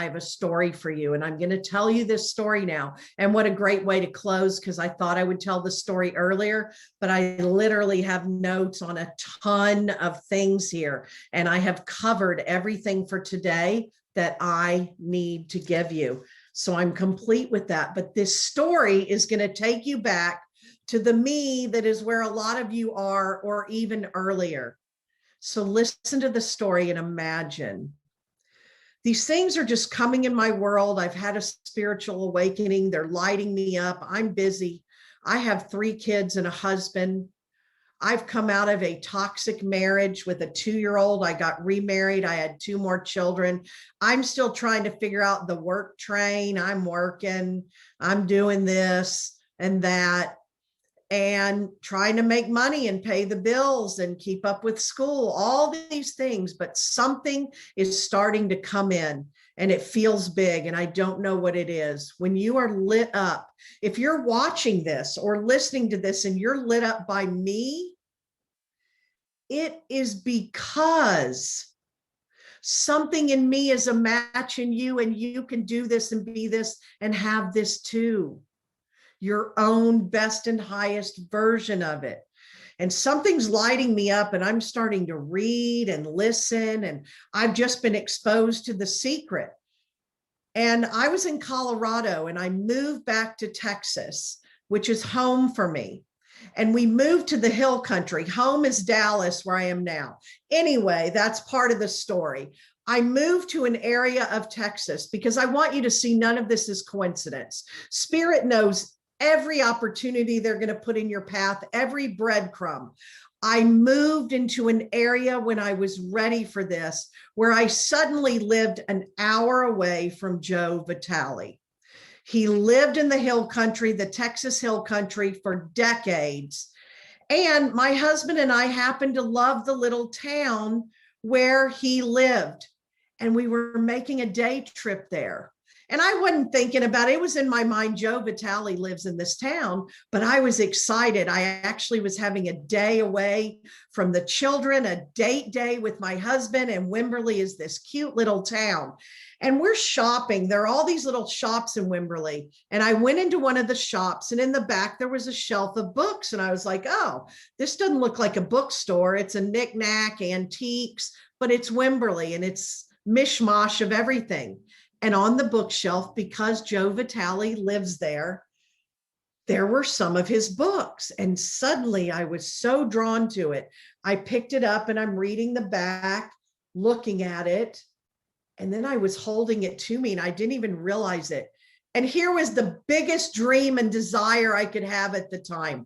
I have a story for you. And I'm going to tell you this story now. And what a great way to close, because I thought I would tell the story earlier, but I literally have notes on a ton of things here. And I have covered everything for today that I need to give you. So I'm complete with that. But this story is going to take you back to the me that is where a lot of you are, or even earlier. So listen to the story and imagine. These things are just coming in my world. I've had a spiritual awakening. They're lighting me up. I'm busy. I have 3 kids and a husband. I've come out of a toxic marriage with a 2-year-old. I got remarried. I had 2 more children. I'm still trying to figure out the work train. I'm working. I'm doing this and that, and trying to make money and pay the bills and keep up with school, all these things. But something is starting to come in and it feels big, and I don't know what it is. When you are lit up, if you're watching this or listening to this and you're lit up by me, it is because something in me is a match in you, and you can do this and be this and have this too. Your own best and highest version of it. And something's lighting me up, and I'm starting to read and listen, and I've just been exposed to the secret. And I was in Colorado and I moved back to Texas, which is home for me. And we moved to the hill country. Home is Dallas, where I am now. Anyway, that's part of the story. I moved to an area of Texas because I want you to see none of this is coincidence. Spirit knows every opportunity they're going to put in your path, every breadcrumb. I moved into an area when I was ready for this, where I suddenly lived an hour away from Joe Vitale. He lived in the hill country, the Texas hill country, for decades. And my husband and I happened to love the little town where he lived. And we were making a day trip there. And I wasn't thinking about it. It was in my mind, Joe Vitale lives in this town, but I was excited. I actually was having a day away from the children, a date day with my husband, and Wimberley is this cute little town. And we're shopping. There are all these little shops in Wimberley. And I went into one of the shops, and in the back, there was a shelf of books. And I was like, oh, this doesn't look like a bookstore. It's a knick-knack, antiques, but it's Wimberley, and it's mishmash of everything. And on the bookshelf, because Joe Vitale lives there, there were some of his books. And suddenly I was so drawn to it. I picked it up and I'm reading the back, looking at it. And then I was holding it to me and I didn't even realize it. And here was the biggest dream and desire I could have at the time.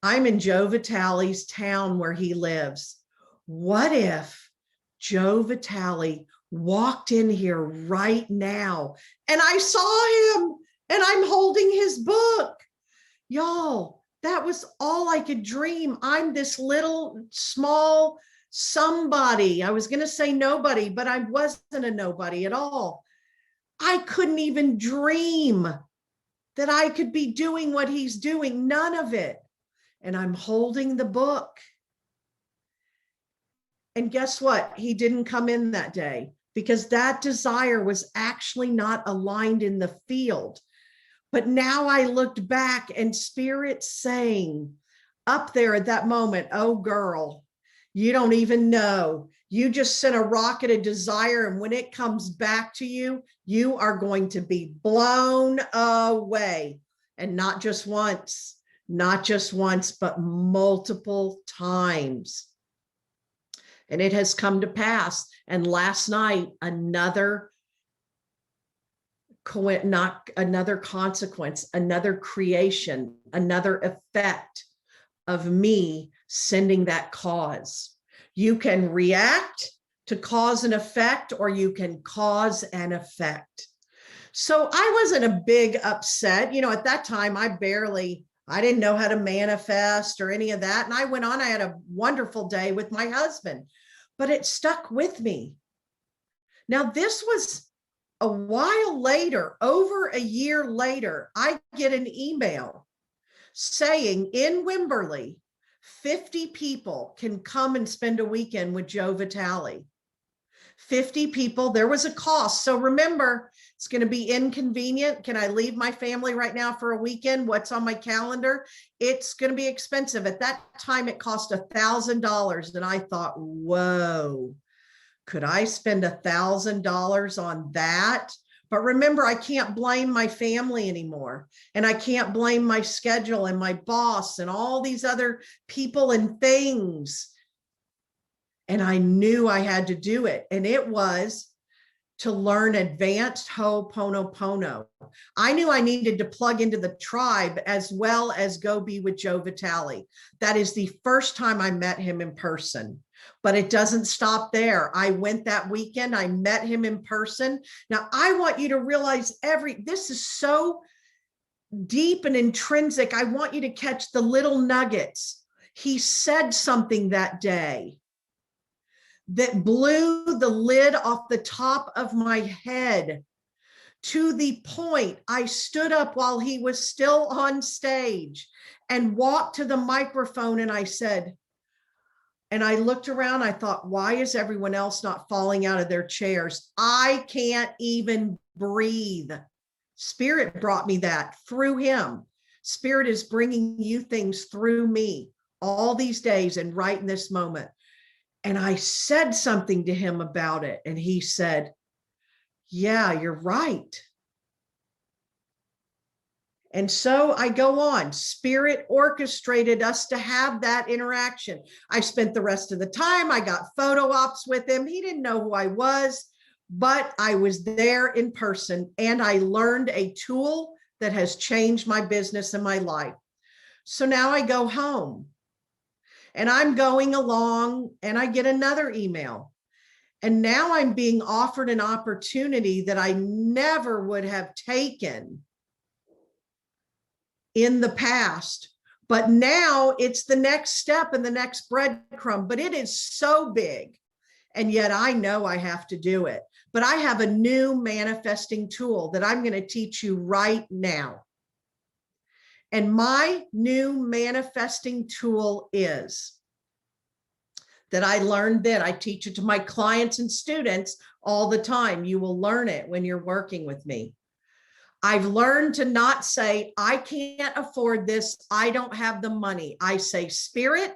I'm in Joe Vitale's town where he lives. What if Joe Vitale walked in here right now and I saw him and I'm holding his book? Y'all, that was all I could dream. I'm this little small somebody. I was going to say nobody, but I wasn't a nobody at all. I couldn't even dream that I could be doing what he's doing. None of it. And I'm holding the book. And guess what? He didn't come in that day, because that desire was actually not aligned in the field. But now I looked back and Spirit saying up there at that moment, oh girl, you don't even know. You just sent a rocket of desire, and when it comes back to you, you are going to be blown away. And not just once, but multiple times. And it has come to pass. And last night, another consequence, another creation, another effect of me sending that cause. You can react to cause and effect, or you can cause an effect. So I wasn't a big upset. At that time, I didn't know how to manifest or any of that. And I went on, I had a wonderful day with my husband, but it stuck with me. Now, this was a while later, over a year later, I get an email saying in Wimberley, 50 people can come and spend a weekend with Joe Vitale. 50 people. There was a cost. So remember, it's going to be inconvenient. Can I leave my family right now for a weekend? What's on my calendar? It's going to be expensive. At that time, it cost $1,000. And I thought, whoa, could I spend $1,000 on that? But remember, I can't blame my family anymore. And I can't blame my schedule and my boss and all these other people and things. And I knew I had to do it. And it was to learn advanced Ho'oponopono. I knew I needed to plug into the tribe as well as go be with Joe Vitale. That is the first time I met him in person. But it doesn't stop there. I went that weekend. I met him in person. Now, I want you to realize this is so deep and intrinsic. I want you to catch the little nuggets. He said something that day that blew the lid off the top of my head, to the point I stood up while he was still on stage and walked to the microphone, and I said, and I looked around, I thought, why is everyone else not falling out of their chairs? I can't even breathe. Spirit brought me that through him. Spirit is bringing you things through me all these days and right in this moment. And I said something to him about it. And he said, yeah, you're right. And so I go on. Spirit orchestrated us to have that interaction. I spent the rest of the time. I got photo ops with him. He didn't know who I was, but I was there in person, and I learned a tool that has changed my business and my life. So now I go home. And I'm going along and I get another email. And now I'm being offered an opportunity that I never would have taken in the past. But now it's the next step and the next breadcrumb. But it is so big. And yet I know I have to do it. But I have a new manifesting tool that I'm going to teach you right now. And my new manifesting tool is that I learned that. I teach it to my clients and students all the time. You will learn it when you're working with me. I've learned to not say, I can't afford this. I don't have the money. I say, Spirit,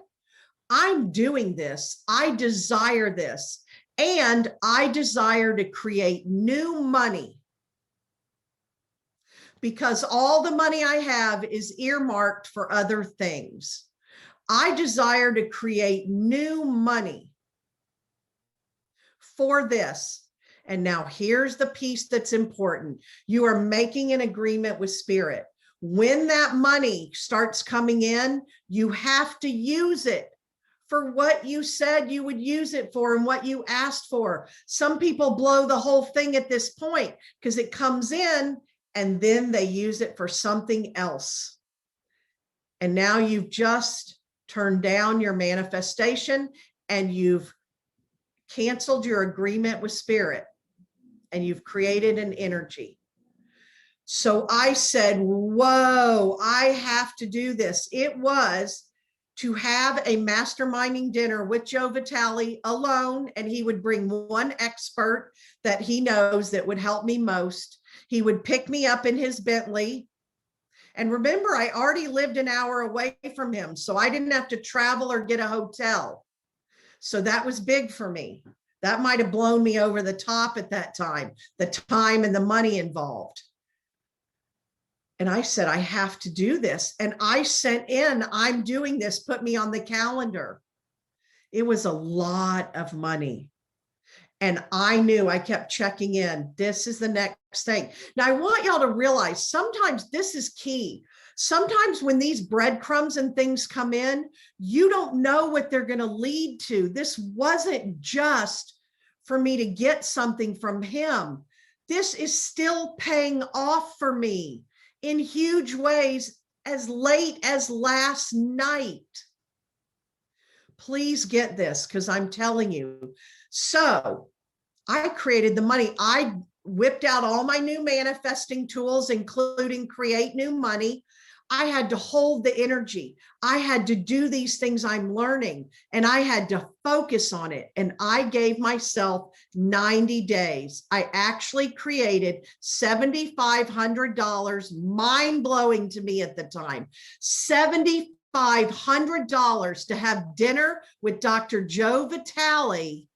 I'm doing this. I desire this. And I desire to create new money, because all the money I have is earmarked for other things. I desire to create new money for this. And now here's the piece that's important. You are making an agreement with Spirit. When that money starts coming in, you have to use it for what you said you would use it for and what you asked for. Some people blow the whole thing at this point because it comes in and then they use it for something else. And now you've just turned down your manifestation and you've canceled your agreement with Spirit and you've created an energy. So I said, whoa, I have to do this. It was to have a masterminding dinner with Joe Vitale alone, and he would bring one expert that he knows that would help me most. He would pick me up in his Bentley. And remember, I already lived an hour away from him, so I didn't have to travel or get a hotel. So that was big for me. That might have blown me over the top at that time, the time and the money involved. And I said, I have to do this. And I sent in, I'm doing this, put me on the calendar. It was a lot of money. And I knew, I kept checking in. This is the next thing. Now, I want y'all to realize sometimes this is key. Sometimes when these breadcrumbs and things come in, you don't know what they're going to lead to. This wasn't just for me to get something from him. This is still paying off for me in huge ways as late as last night. Please get this, because I'm telling you. So I created the money. I whipped out all my new manifesting tools, including Create New Money. I had to hold the energy. I had to do these things I'm learning, and I had to focus on it. And I gave myself 90 days. I actually created $7,500, mind blowing to me at the time, $7,500 to have dinner with Dr. Joe Vitale.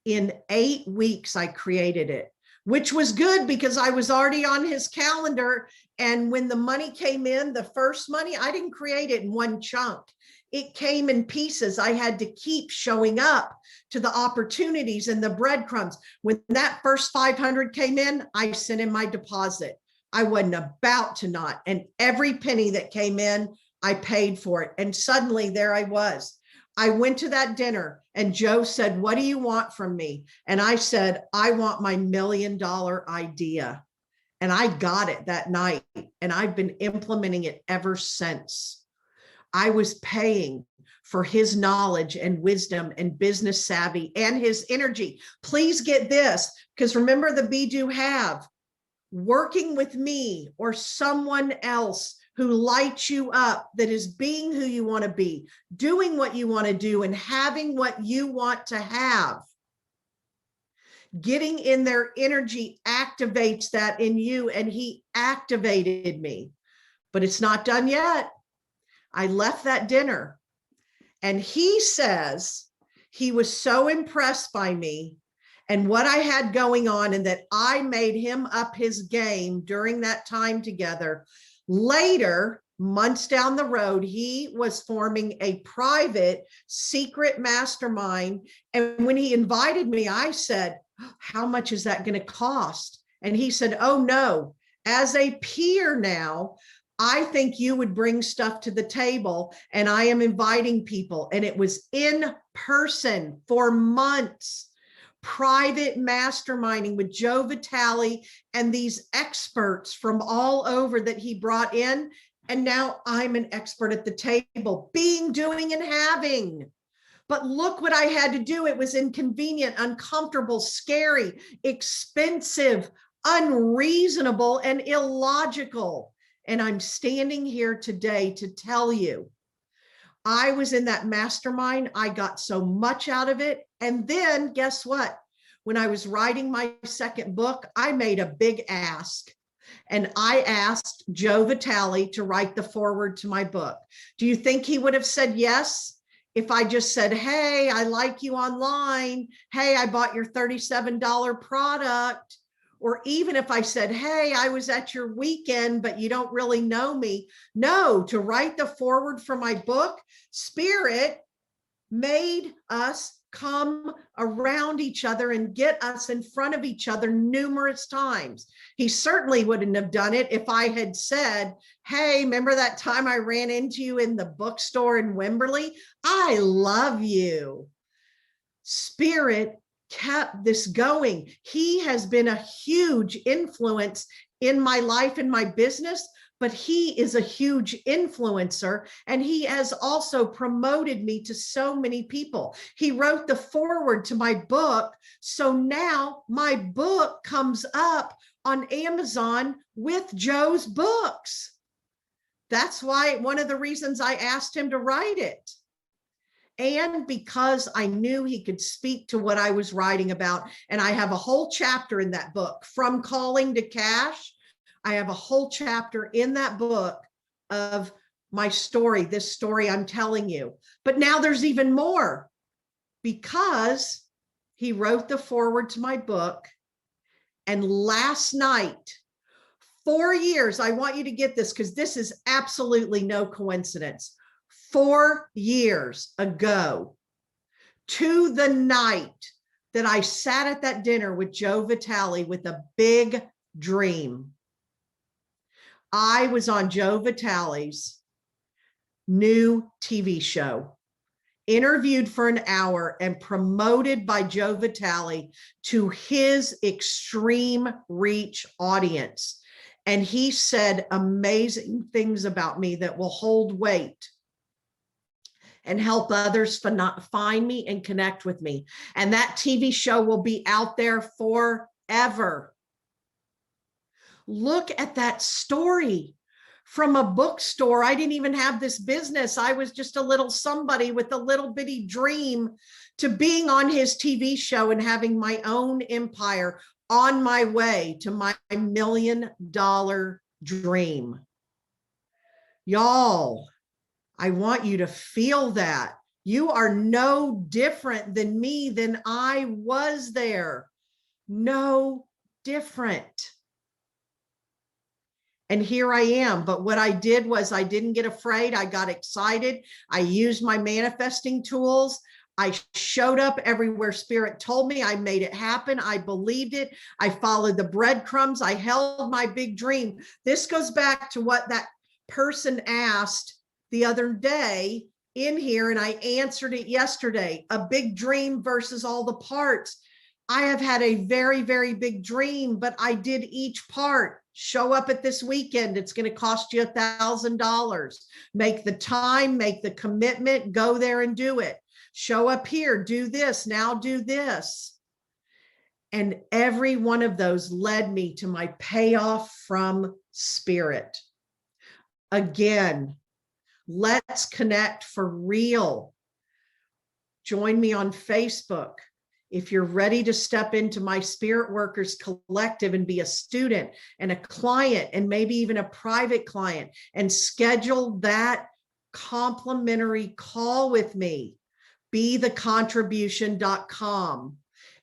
In 8 weeks, I created it, which was good because I was already on his calendar. And when the money came in, the first money, I didn't create it in one chunk. It came in pieces. I had to keep showing up to the opportunities and the breadcrumbs. When that first 500 came in, I sent in my deposit. I wasn't about to not. And every penny that came in, I paid for it. And suddenly there I was. I went to that dinner and Joe said, "What do you want from me?" And I said, "I want my $1 million idea." And I got it that night. And I've been implementing it ever since. I was paying for his knowledge and wisdom and business savvy and his energy. Please get this, because remember the be, do, have. Working with me or someone else who lights you up, that is being who you want to be, doing what you want to do, and having what you want to have. Getting in their energy activates that in you, and he activated me. But it's not done yet. I left that dinner, and he says he was so impressed by me and what I had going on, and that I made him up his game during that time together. Later, months down the road, he was forming a private secret mastermind. And when he invited me, I said, "How much is that going to cost?" And he said, "Oh no, as a peer now, I think you would bring stuff to the table, and I am inviting people." And it was in person for months. Private masterminding with Joe Vitale and these experts from all over that he brought in. And now I'm an expert at the table, being, doing, and having. But look what I had to do. It was inconvenient, uncomfortable, scary, expensive, unreasonable, and illogical. And I'm standing here today to tell you, I was in that mastermind. I got so much out of it. And then guess what? When I was writing my second book, I made a big ask. And I asked Joe Vitale to write the foreword to my book. Do you think he would have said yes if I just said, "Hey, I like you online. Hey, I bought your $37 product"? Or even if I said, "Hey, I was at your weekend, but you don't really know me"? No, to write the foreword for my book, Spirit made us come around each other and get us in front of each other numerous times. He certainly wouldn't have done it if I had said, "Hey, remember that time I ran into you in the bookstore in Wimberley? I love you." Spirit kept this going. He has been a huge influence in my life and my business, but he is a huge influencer, and he has also promoted me to so many people. He wrote the foreword to my book, so now my book comes up on Amazon with Joe's books. That's why, one of the reasons I asked him to write it. And because I knew he could speak to what I was writing about. And I have a whole chapter in that book, From Calling to Cash. I have a whole chapter in that book of my story, this story I'm telling you. But now there's even more, because he wrote the foreword to my book. And last night, 4 years, I want you to get this, because this is absolutely no coincidence. 4 years ago, to the night that I sat at that dinner with Joe Vitale with a big dream, I was on Joe Vitale's new TV show, interviewed for an hour and promoted by Joe Vitale to his extreme reach audience. And he said amazing things about me that will hold weight and help others find me and connect with me. And that TV show will be out there forever. Look at that story. from a bookstore. I didn't even have this business. I was just a little somebody with a little bitty dream to being on his TV show and having my own empire on my way to my $1 million dream. Y'all, I want you to feel that. You are no different than me, than I was there. No different. And here I am. But what I did was I didn't get afraid. I got excited. I used my manifesting tools. I showed up everywhere Spirit told me. I made it happen. I believed it. I followed the breadcrumbs. I held my big dream. This goes back to what that person asked the other day in here, and I answered it yesterday. A big dream versus all the parts. I have had a very, very big dream, but I did each part. Show up at this weekend. It's going to cost you $1,000. Make the time, make the commitment, go there and do it. Show up here, do this, now do this. And every one of those led me to my payoff from Spirit. Again, let's connect for real. Join me on Facebook. If you're ready to step into my Spirit Workers Collective and be a student and a client and maybe even a private client, and schedule that complimentary call with me, bethecontribution.com,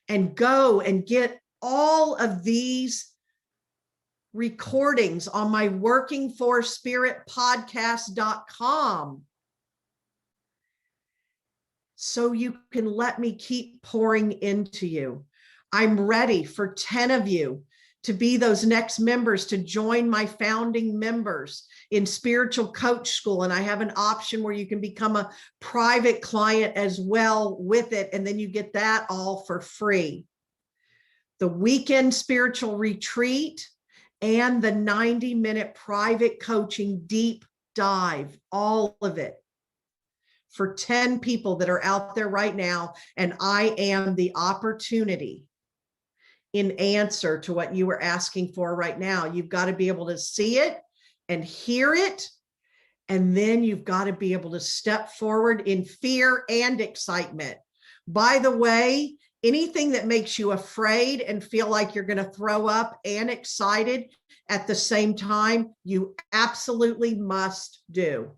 and go and get all of these recordings on my workingforspiritpodcast.com. So you can let me keep pouring into you. I'm ready for 10 of you to be those next members, to join my founding members in Spiritual Coach School. And I have an option where you can become a private client as well with it. And then you get that all for free. The weekend spiritual retreat and the 90-minute private coaching deep dive, all of it, for 10 people that are out there right now. And I am the opportunity in answer to what you were asking for right now. You've got to be able to see it and hear it. And then you've got to be able to step forward in fear and excitement. By the way, anything that makes you afraid and feel like you're going to throw up and excited at the same time, you absolutely must do.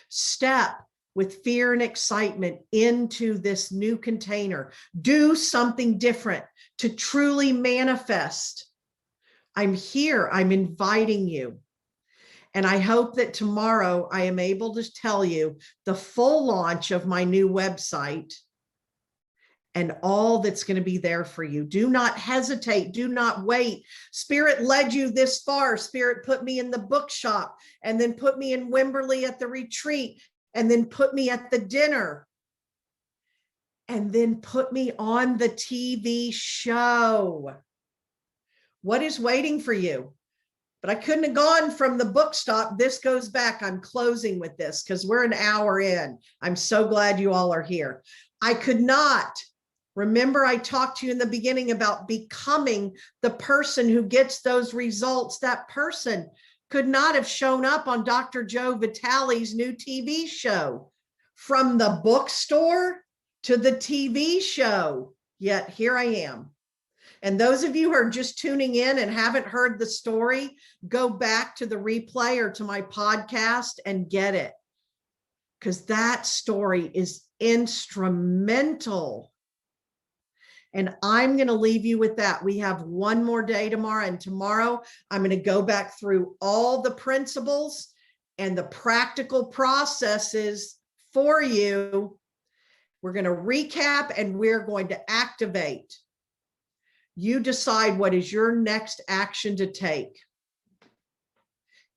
Step with fear and excitement into this new container. Do something different to truly manifest. I'm here. I'm inviting you. And I hope that tomorrow I am able to tell you the full launch of my new website and all that's going to be there for you. Do not hesitate. Do not wait. Spirit led you this far. Spirit put me in the bookshop and then put me in Wimberley at the retreat and then put me at the dinner and then put me on the TV show. What is waiting for you? But I couldn't have gone from the bookstop. This goes back. I'm closing with this because we're an hour in. I'm so glad you all are here. I could not. Remember, I talked to you in the beginning about becoming the person who gets those results. That person could not have shown up on Dr. Joe Vitale's new TV show. From the bookstore to the TV show, yet here I am. And those of you who are just tuning in and haven't heard the story, go back to the replay or to my podcast and get it. Because that story is instrumental. And I'm going to leave you with that. We have one more day tomorrow, and tomorrow I'm going to go back through all the principles and the practical processes for you. We're going to recap and we're going to activate. You decide what is your next action to take.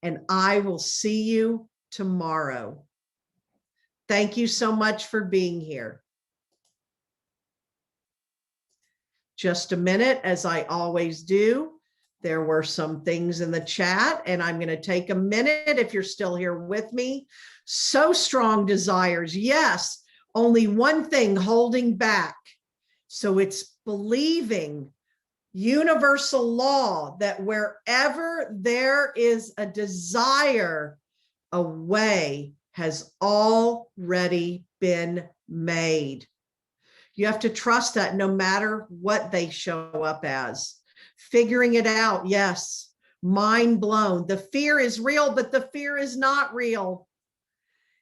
And I will see you tomorrow. Thank you so much for being here. Just a minute, as I always do. There were some things in the chat, and I'm going to take a minute if you're still here with me. So strong desires. Yes, only one thing holding back. So it's believing universal law that wherever there is a desire, a way has already been made. You have to trust that no matter what they show up as. Figuring it out, yes. Mind blown. The fear is real, but the fear is not real.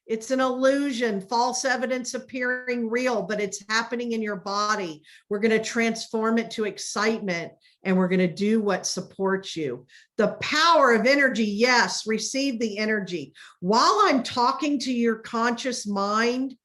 It's an illusion, false evidence appearing real, but it's happening in your body. We're going to transform it to excitement, and we're going to do what supports you. The power of energy, yes, receive the energy. While I'm talking to your conscious mind,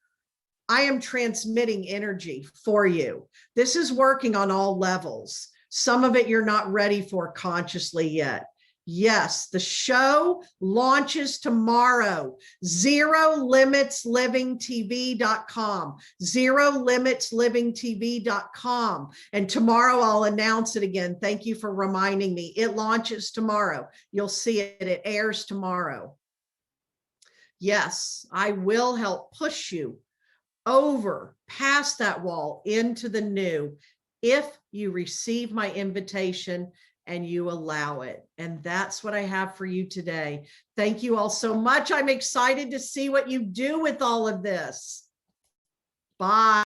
I am transmitting energy for you. This is working on all levels. Some of it you're not ready for consciously yet. Yes, the show launches tomorrow. ZeroLimitsLivingTV.com. ZeroLimitsLivingTV.com. And tomorrow I'll announce it again. Thank you for reminding me. It launches tomorrow. You'll see it. It airs tomorrow. Yes, I will help push you over past that wall into the new if you receive my invitation and you allow it. And that's what I have for you today. Thank you all so much. I'm excited to see what you do with all of this. Bye.